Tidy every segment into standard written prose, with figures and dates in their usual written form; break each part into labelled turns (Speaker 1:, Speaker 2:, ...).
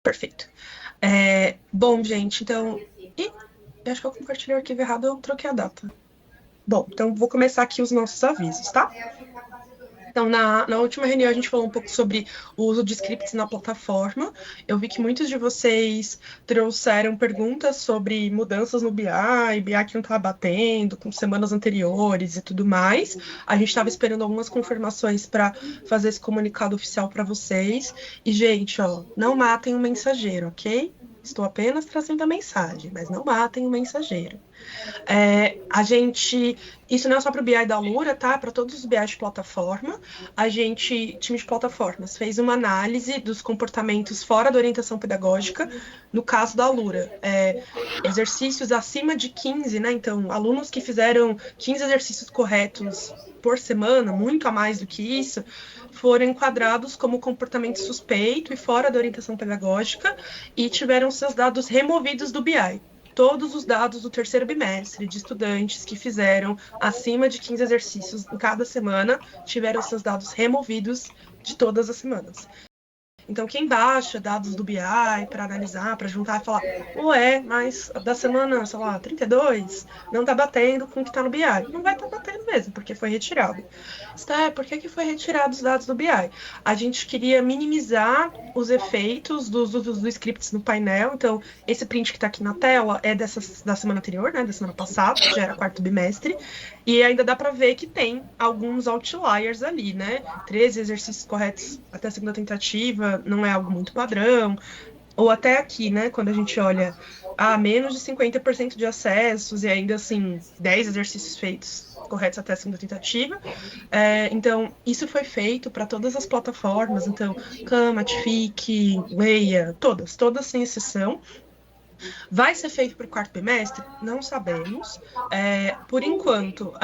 Speaker 1: Perfeito. Bom, gente, então... eu acho que eu compartilhei o arquivo errado, eu troquei a data. Bom, então vou começar aqui os nossos avisos, tá? Então, na última reunião, a gente falou um pouco sobre o uso de scripts na plataforma. Eu vi que muitos de vocês trouxeram perguntas sobre mudanças no BI que não estava batendo, com semanas anteriores e tudo mais. A gente estava esperando algumas confirmações para fazer esse comunicado oficial para vocês. E, gente, ó, não matem o mensageiro, ok? Estou apenas trazendo a mensagem, mas não matem o mensageiro. Isso não é só para o BI da Alura, tá? Para todos os BIs de plataforma. Time de plataformas, fez uma análise dos comportamentos fora da orientação pedagógica, no caso da Alura. Exercícios acima de 15, né? Então, alunos que fizeram 15 exercícios corretos por semana, muito a mais do que isso, foram enquadrados como comportamento suspeito e fora da orientação pedagógica e tiveram seus dados removidos do BI. Todos os dados do terceiro bimestre de estudantes que fizeram acima de 15 exercícios em cada semana tiveram seus dados removidos de todas as semanas. Então, quem baixa dados do BI para analisar, para juntar e falar, ué, mas da semana, sei lá, 32, não está batendo com o que está no BI. Não vai estar batendo mesmo, porque foi retirado. Por que foi retirado os dados do BI? A gente queria minimizar os efeitos dos scripts no painel. Então, esse print que está aqui na tela é da semana anterior, né, da semana passada, que já era quarto bimestre. E ainda dá para ver que tem alguns outliers ali, né? 13 exercícios corretos até a segunda tentativa, não é algo muito padrão. Ou até aqui, né? Quando a gente olha menos de 50% de acessos e ainda assim 10 exercícios feitos corretos até a segunda tentativa. Então, isso foi feito para todas as plataformas. Então, Kamat, FIC, Leia, todas sem exceção. Vai ser feito para o quarto bimestre? Não sabemos. Por enquanto,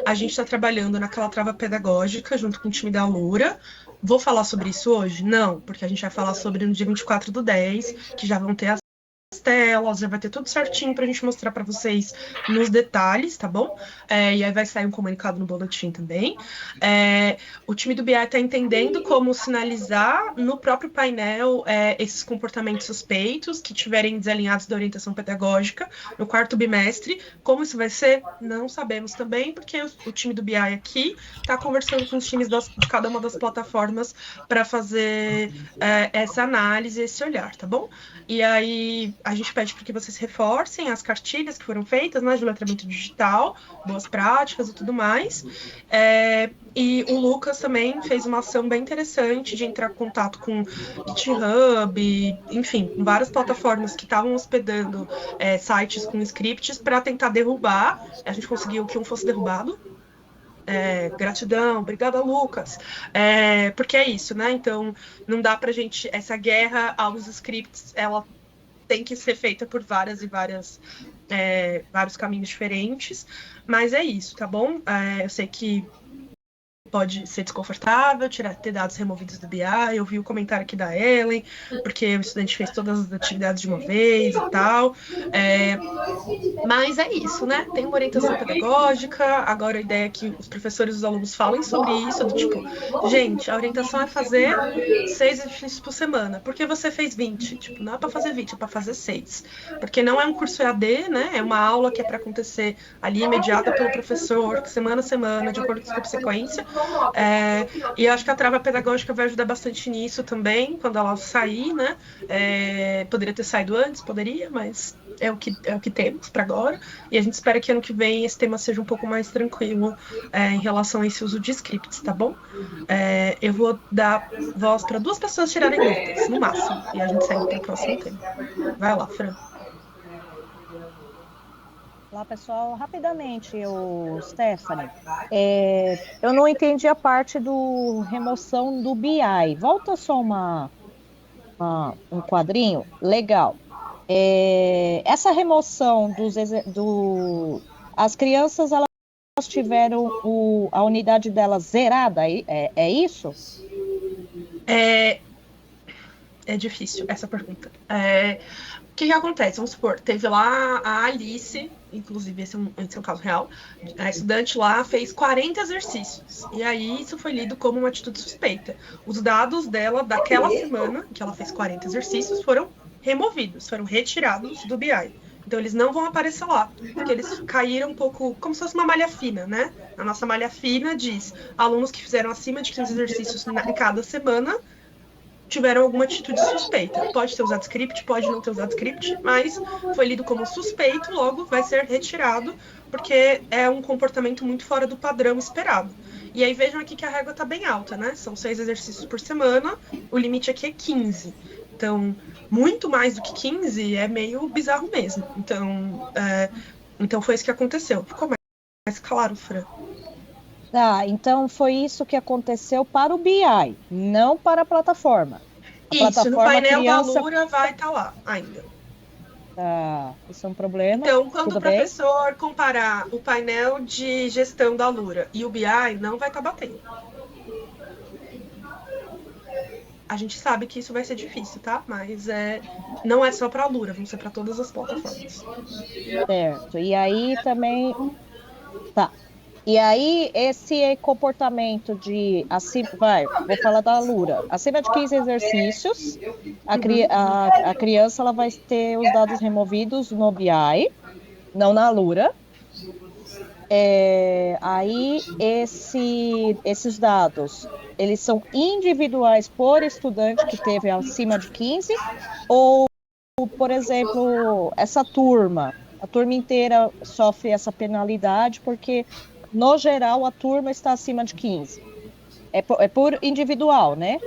Speaker 1: a gente está trabalhando naquela trava pedagógica junto com o time da Alura. Vou falar sobre isso hoje? Não, porque a gente vai falar sobre no dia 24/10, que já vão ter as telas, já vai ter tudo certinho pra gente mostrar para vocês nos detalhes, tá bom? E aí vai sair um comunicado no boletim também. O time do BI tá entendendo como sinalizar no próprio painel esses comportamentos suspeitos que tiverem desalinhados da orientação pedagógica no quarto bimestre. Como isso vai ser? Não sabemos também, porque o time do BI aqui tá conversando com os times de cada uma das plataformas para fazer essa análise, esse olhar, tá bom? E aí a gente pede para que vocês reforcem as cartilhas que foram feitas, né, de letramento digital, boas práticas e tudo mais. E o Lucas também fez uma ação bem interessante de entrar em contato com GitHub, enfim, várias plataformas que estavam hospedando sites com scripts para tentar derrubar. A gente conseguiu que um fosse derrubado. Gratidão, obrigada, Lucas. Porque é isso, né? Então, não dá pra gente. Essa guerra aos scripts, ela tem que ser feita por vários caminhos diferentes, mas é isso, tá bom? Eu sei que pode ser desconfortável ter dados removidos do BI. Eu vi o comentário aqui da Ellen, porque o estudante fez todas as atividades de uma vez e tal. Mas é isso, né? Tem uma orientação pedagógica. Agora a ideia é que os professores e os alunos falem sobre isso, do tipo, gente, a orientação é fazer 6 exercícios por semana. Por que você fez 20? Tipo, não é para fazer 20, é para fazer 6. Porque não é um curso EAD, né? É uma aula que é para acontecer ali imediata pelo professor, semana a semana, de acordo com a subsequência. E eu acho que a trava pedagógica vai ajudar bastante nisso também, quando ela sair, né? Poderia ter saído antes, poderia, mas é o que temos para agora. E a gente espera que ano que vem esse tema seja um pouco mais tranquilo em relação a esse uso de scripts, tá bom? Eu vou dar voz para 2 pessoas tirarem dúvidas, no máximo. E a gente segue para o próximo tema. Vai lá, Fran.
Speaker 2: Olá, pessoal. Rapidamente, Stephanie, eu não entendi a parte do remoção do BI. Volta só um quadrinho. Legal. Essa remoção as crianças, elas tiveram a unidade delas zerada, é isso?
Speaker 1: É difícil essa pergunta. O que acontece? Vamos supor, teve lá a Alice, inclusive esse é um caso real, a estudante lá fez 40 exercícios. E aí isso foi lido como uma atitude suspeita. Os dados dela daquela semana, que ela fez 40 exercícios, foram removidos, foram retirados do BI. Então eles não vão aparecer lá, porque eles caíram um pouco, como se fosse uma malha fina, né? A nossa malha fina diz alunos que fizeram acima de 15 exercícios em cada semana tiveram alguma atitude suspeita. Pode ter usado script, pode não ter usado script, mas foi lido como suspeito, logo vai ser retirado, porque é um comportamento muito fora do padrão esperado. E aí vejam aqui que a régua está bem alta, né? São 6 exercícios por semana, o limite aqui é 15. Então, muito mais do que 15 é meio bizarro mesmo. Então foi isso que aconteceu. Ficou mais claro, Fran?
Speaker 2: Então foi isso que aconteceu para o BI, não para a plataforma.
Speaker 1: Isso, no painel da Alura vai estar lá ainda.
Speaker 2: Isso é um problema.
Speaker 1: Então, quando o professor comparar o painel de gestão da Alura e o BI, não vai estar batendo. A gente sabe que isso vai ser difícil, tá? Mas não é só para a Alura, vão ser para todas as plataformas.
Speaker 2: Certo. E aí também... Tá. E aí, esse comportamento de... vou falar da Alura. Acima de 15 exercícios, a criança ela vai ter os dados removidos no BI, não na Alura. Aí, esses dados, eles são individuais por estudante que teve acima de 15, ou, por exemplo, essa turma, a turma inteira sofre essa penalidade porque, no geral, a turma está acima de 15. É por individual, né?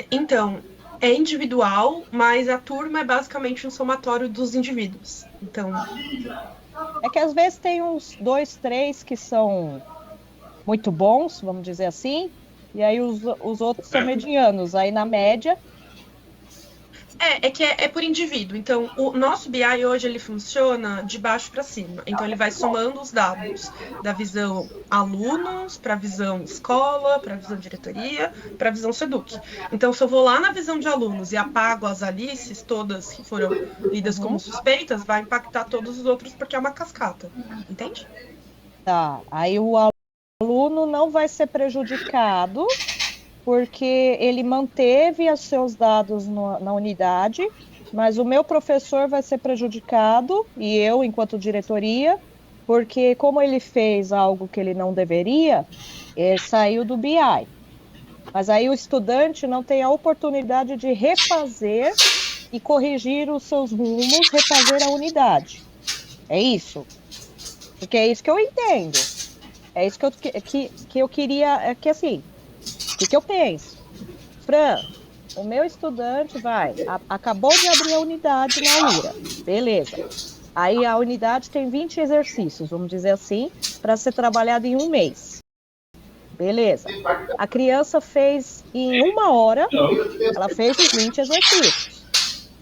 Speaker 1: Então, é individual, mas a turma é basicamente um somatório dos indivíduos. Então...
Speaker 2: É que às vezes tem uns 2, 3 que são muito bons, vamos dizer assim, e aí os outros são medianos. Aí, na média...
Speaker 1: É por indivíduo. Então, o nosso BI hoje ele funciona de baixo para cima. Então, ele vai somando os dados da visão alunos, para a visão escola, para a visão diretoria, para a visão SEDUC. Então, se eu vou lá na visão de alunos e apago as Alices, todas que foram lidas como suspeitas, vai impactar todos os outros porque é uma cascata. Entende?
Speaker 2: Tá. Aí o aluno não vai ser prejudicado porque ele manteve os seus dados na unidade, mas o meu professor vai ser prejudicado, e eu, enquanto diretoria, porque como ele fez algo que ele não deveria, saiu do BI. Mas aí o estudante não tem a oportunidade de refazer e corrigir os seus rumos, refazer a unidade. É isso? Porque é isso que eu entendo. É isso que eu queria, que assim... O que eu penso? Fran, o meu estudante acabou de abrir a unidade na Alura. Beleza. Aí a unidade tem 20 exercícios, vamos dizer assim, para ser trabalhado em um mês. Beleza. A criança fez em 1 hora, ela fez os 20 exercícios.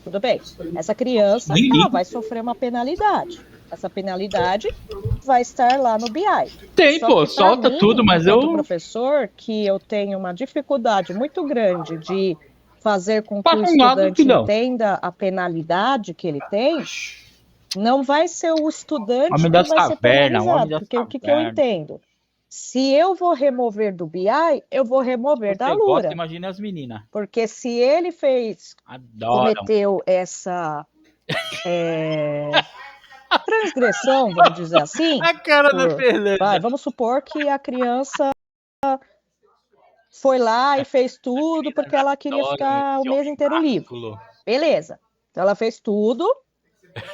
Speaker 2: Tudo bem. Essa criança, ela vai sofrer uma penalidade. Essa penalidade vai estar lá no BI.
Speaker 3: Tem, pô, solta tudo, mas eu...
Speaker 2: professor, que eu tenho uma dificuldade muito grande de fazer com que o estudante entenda a penalidade que ele tem, não vai ser o estudante que vai ser penalizado. Porque o que eu entendo? Se eu vou remover do BI, eu vou remover da Alura.
Speaker 3: Imagina as meninas.
Speaker 2: Porque se ele cometeu essa... transgressão, vamos dizer assim.
Speaker 3: A cara da Fernanda.
Speaker 2: Vamos supor que a criança foi lá e fez tudo porque ela queria ficar o mês inteiro livre. Beleza. Então ela fez tudo,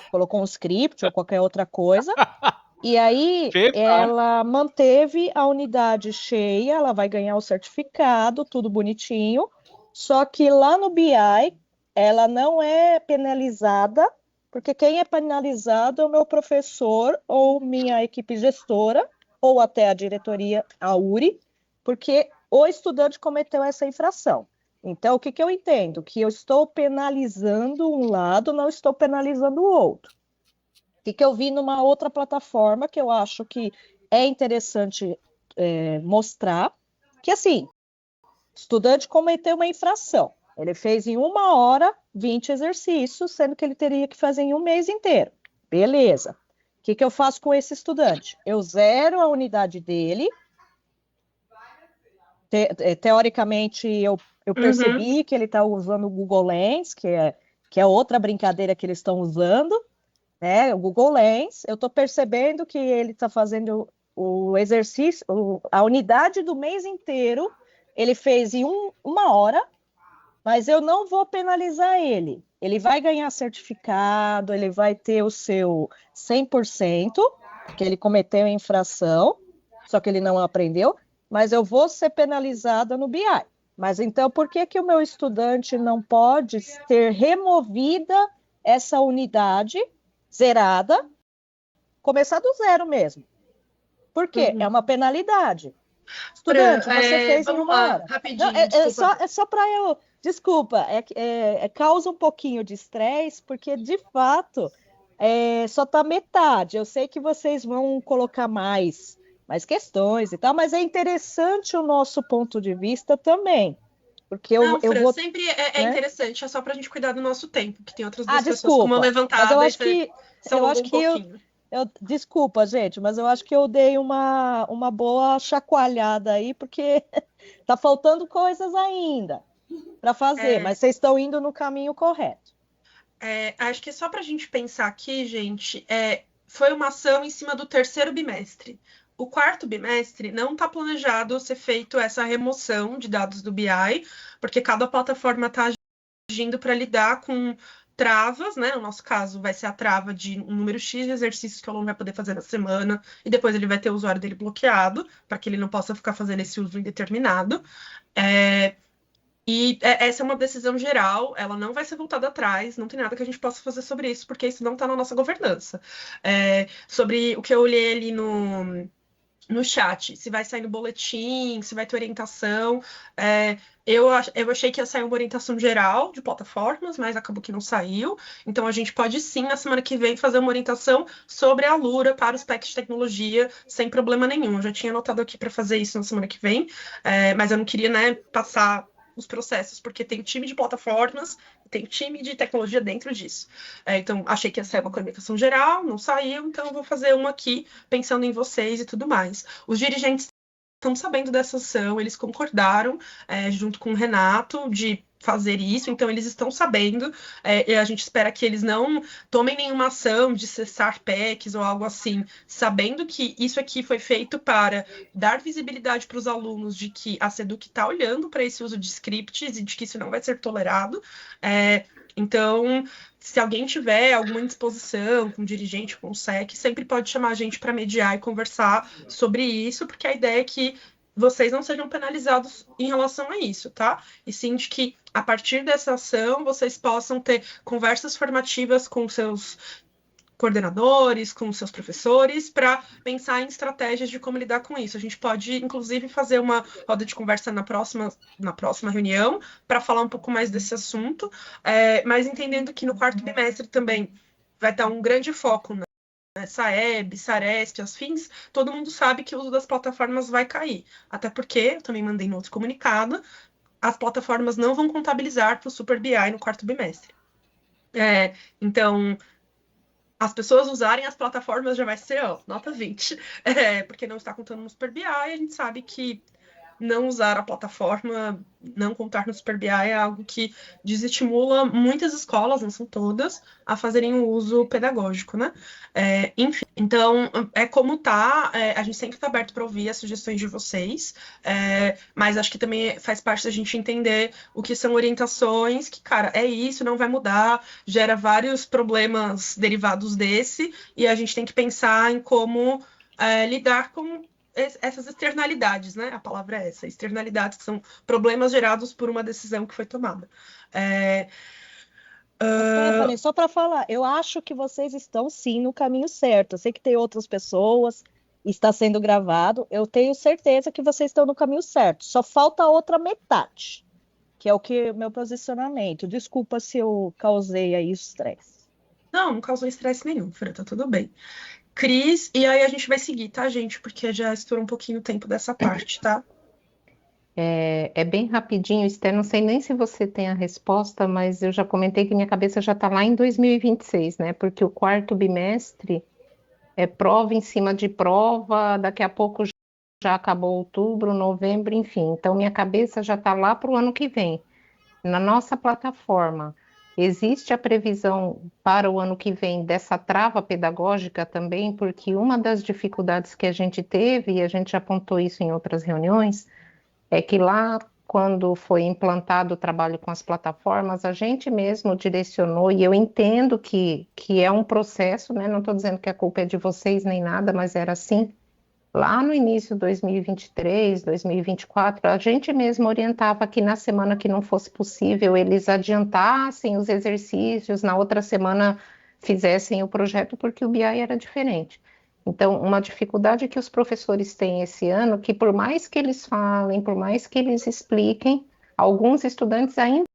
Speaker 2: colocou um script ou qualquer outra coisa, e aí ela manteve a unidade cheia, ela vai ganhar o certificado, tudo bonitinho, só que lá no BI ela não é penalizada, porque quem é penalizado é o meu professor ou minha equipe gestora, ou até a diretoria, a URI, porque o estudante cometeu essa infração. Então, o que eu entendo? Que eu estou penalizando um lado, não estou penalizando o outro. O que eu vi numa outra plataforma, que eu acho que é interessante mostrar, que assim, estudante cometeu uma infração. Ele fez em 1 hora 20 exercícios, sendo que ele teria que fazer em um mês inteiro. Beleza. O que eu faço com esse estudante? Eu zero a unidade dele. Teoricamente, eu percebi que ele está usando o Google Lens, que é outra brincadeira que eles estão usando, né? O Google Lens. Eu estou percebendo que ele está fazendo o exercício, a unidade do mês inteiro, ele fez em 1 hora, mas eu não vou penalizar ele. Ele vai ganhar certificado, ele vai ter o seu 100%, que ele cometeu infração, só que ele não aprendeu, mas eu vou ser penalizada no BI. Mas então, por que o meu estudante não pode ter removida essa unidade zerada, começar do zero mesmo? Por quê? É uma penalidade. Estudante, você fez em 1 hora.
Speaker 1: Rapidinho,
Speaker 2: não, é só para eu... Desculpa, causa um pouquinho de estresse, porque, de fato, só está metade. Eu sei que vocês vão colocar mais questões e tal, mas é interessante o nosso ponto de vista também. Porque eu vou...
Speaker 1: sempre é interessante, é só para a gente cuidar do nosso tempo, que tem outras duas pessoas
Speaker 2: desculpa,
Speaker 1: com uma levantada.
Speaker 2: Mas eu acho que desculpa, gente, mas eu acho que eu dei uma boa chacoalhada aí, porque tá faltando coisas ainda para fazer, mas vocês estão indo no caminho correto.
Speaker 1: Acho que só para a gente pensar aqui, gente, foi uma ação em cima do terceiro bimestre. O quarto bimestre não está planejado ser feito essa remoção de dados do BI, porque cada plataforma está agindo para lidar com travas, né? No nosso caso, vai ser a trava de um número X de exercícios que o aluno vai poder fazer na semana, e depois ele vai ter o usuário dele bloqueado, para que ele não possa ficar fazendo esse uso indeterminado. E essa é uma decisão geral, ela não vai ser voltada atrás, não tem nada que a gente possa fazer sobre isso, porque isso não está na nossa governança. Sobre o que eu olhei ali no chat, se vai sair no boletim, se vai ter orientação. Eu achei que ia sair uma orientação geral de plataformas, mas acabou que não saiu. Então, a gente pode sim, na semana que vem, fazer uma orientação sobre a Alura para os packs de tecnologia, sem problema nenhum. Eu já tinha anotado aqui para fazer isso na semana que vem, mas eu não queria, né, passar os processos, porque tem time de plataformas, tem time de tecnologia dentro disso. Então, achei que ia sair uma comunicação geral, não saiu, então eu vou fazer uma aqui, pensando em vocês e tudo mais. Os dirigentes estão sabendo dessa ação, eles concordaram, junto com o Renato, de fazer isso, então eles estão sabendo, e a gente espera que eles não tomem nenhuma ação de cessar PECs ou algo assim, sabendo que isso aqui foi feito para dar visibilidade para os alunos de que a SEDUC está olhando para esse uso de scripts e de que isso não vai ser tolerado. Então, se alguém tiver alguma indisposição com o dirigente, com o SEC, sempre pode chamar a gente para mediar e conversar sobre isso, porque a ideia é que vocês não sejam penalizados em relação a isso, tá? E sim de que, a partir dessa ação, vocês possam ter conversas formativas com seus coordenadores, com seus professores, para pensar em estratégias de como lidar com isso. A gente pode, inclusive, fazer uma roda de conversa na próxima reunião, para falar um pouco mais desse assunto, mas entendendo que no quarto bimestre também vai estar um grande foco, né? Saeb, Saresp, afins, todo mundo sabe que o uso das plataformas vai cair. Até porque, eu também mandei no outro comunicado, as plataformas não vão contabilizar para o Super BI no quarto bimestre. Então, as pessoas usarem as plataformas já vai ser nota 20, porque não está contando no Super BI, a gente sabe que não usar a plataforma, não contar no Super BI é algo que desestimula muitas escolas, não são todas, a fazerem o uso pedagógico, né? Enfim, então, como tá, a gente sempre está aberto para ouvir as sugestões de vocês, mas acho que também faz parte da gente entender o que são orientações, que, cara, é isso, não vai mudar, gera vários problemas derivados desse, e a gente tem que pensar em como lidar com essas externalidades, né? A palavra é essa, externalidades, que são problemas gerados por uma decisão que foi tomada.
Speaker 2: Stephanie, só para falar, eu acho que vocês estão sim no caminho certo. Eu sei que tem outras pessoas, está sendo gravado. Eu tenho certeza que vocês estão no caminho certo. Só falta a outra metade, que é o meu posicionamento. Desculpa se eu causei aí estresse.
Speaker 1: Não causou estresse nenhum, Fran, tá tudo bem. Cris, e aí a gente vai seguir, tá, gente? Porque já estourou um pouquinho o tempo dessa parte, tá?
Speaker 4: É bem rapidinho, Esther, não sei nem se você tem a resposta, mas eu já comentei que minha cabeça já está lá em 2026, né? Porque o quarto bimestre é prova em cima de prova, daqui a pouco já acabou outubro, novembro, enfim. Então, minha cabeça já está lá para o ano que vem. Na nossa plataforma, existe a previsão para o ano que vem dessa trava pedagógica também, porque uma das dificuldades que a gente teve, e a gente já apontou isso em outras reuniões, é que lá, quando foi implantado o trabalho com as plataformas, a gente mesmo direcionou, e eu entendo que é um processo, né? Não estou dizendo que a culpa é de vocês nem nada, mas era assim. Lá no início de 2023, 2024, a gente mesmo orientava que na semana que não fosse possível, eles adiantassem os exercícios, na outra semana fizessem o projeto, porque o BI era diferente. Então, uma dificuldade que os professores têm esse ano, que por mais que eles falem, por mais que eles expliquem, alguns estudantes ainda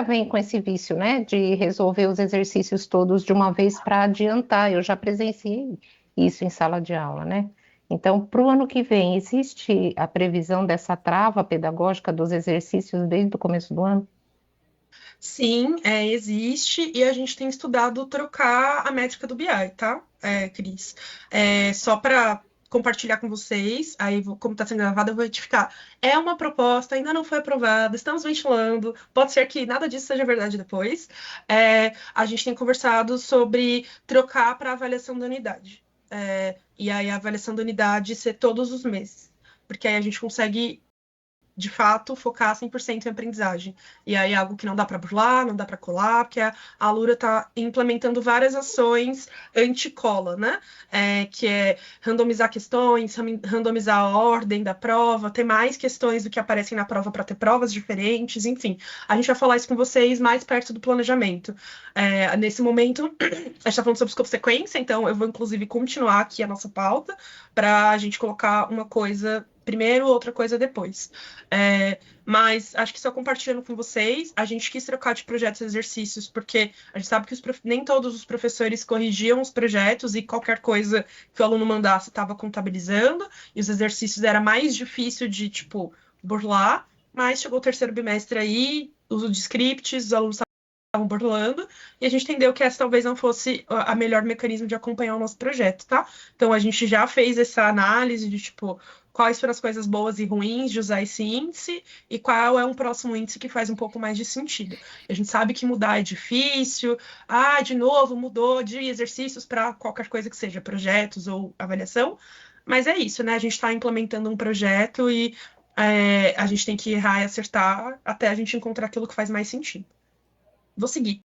Speaker 4: vêm com esse vício, né, de resolver os exercícios todos de uma vez para adiantar. Eu já presenciei isso em sala de aula, né? Então, para o ano que vem, existe a previsão dessa trava pedagógica dos exercícios desde o começo do ano?
Speaker 1: Sim, existe, e a gente tem estudado trocar a métrica do BI, tá, Cris? Só para compartilhar com vocês, aí como está sendo gravado, eu vou retificar. É uma proposta, ainda não foi aprovada, estamos ventilando, pode ser que nada disso seja verdade depois. A gente tem conversado sobre trocar para avaliação da unidade. E aí a avaliação da unidade ser todos os meses, porque aí a gente consegue de fato, focar 100% em aprendizagem. E aí é algo que não dá para burlar, não dá para colar, porque a Alura está implementando várias ações anti-cola, né? Que é randomizar questões, randomizar a ordem da prova, ter mais questões do que aparecem na prova para ter provas diferentes, enfim. A gente vai falar isso com vocês mais perto do planejamento. Nesse momento, a gente está falando sobre escopo sequência, então eu vou, inclusive, continuar aqui a nossa pauta para a gente colocar uma coisa primeiro, outra coisa depois. Mas acho que só compartilhando com vocês, a gente quis trocar de projetos e exercícios, porque a gente sabe que nem todos os professores corrigiam os projetos e qualquer coisa que o aluno mandasse estava contabilizando, e os exercícios era mais difícil de, tipo, burlar, mas chegou o terceiro bimestre aí, uso de scripts, os alunos estavam burlando, e a gente entendeu que essa talvez não fosse a melhor mecanismo de acompanhar o nosso projeto, tá? Então a gente já fez essa análise de, tipo, quais foram as coisas boas e ruins de usar esse índice e qual é um próximo índice que faz um pouco mais de sentido. A gente sabe que mudar é difícil, de novo, mudou de exercícios para qualquer coisa que seja, projetos ou avaliação, mas é isso, né? A gente está implementando um projeto e a gente tem que errar e acertar até a gente encontrar aquilo que faz mais sentido. Vou seguir.